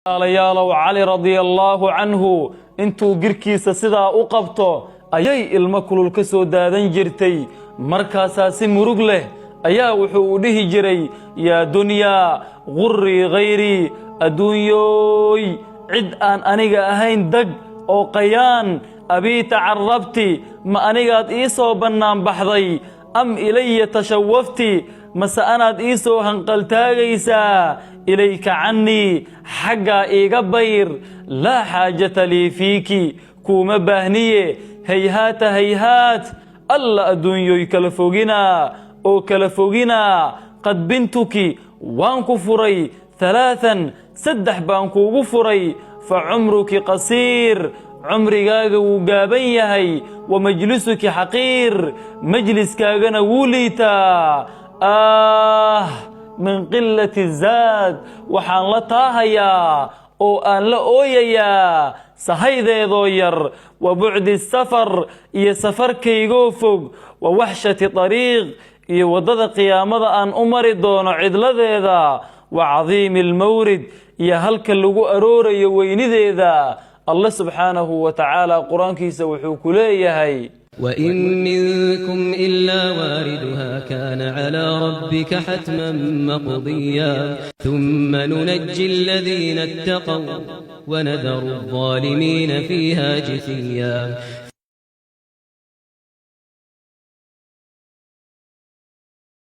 alayaalow cali radiyallahu canhu intuu girkiisa sidaa u qabto ayay ilmo kulul ka soo daadan jirtay markaasaa si murug leh ayaa wuxuu u dhihi jiray yaa dunyaa gurrii hayrii adduunyooy cid aan aniga ahayn dag oo qayaan abii tacarrabti ma anigaad ii soo bannaan baxday am ilaya tashawafti mase anaad ii soo hanqaltaagaysaa ilayka cannii xaggaa iiga bayr laa xaajata lii fiiki kuuma baahniye hayhaata hayhaat alla adduunyoy kala foginaa oo kala foginaa qad bintuki waan ku furay ثلاثا سدح بانكوغو فري فعمرك قصير عمرigaaga wuu gaaban yahay ومجلسك حقير مجلسكاagana wuu liitaa من قلة الزاد waxaan la taahayaa oo aan la ooyayaa sahaydeedoo yar وبعد السفر iyo safarkaygoo fog ووحشة طريق iyo wadada qiyaamada aan u mari doono cidladeeda وعظيم المورد يا هلك اللغو أروري وينذي ذا الله سبحانه وتعالى قرآن كيس وحوكوليه هاي وإن منكم إلا واردها كان على ربك حتما مقضيا ثم ننجي الذين اتقوا ونذر الظالمين فيها جثيا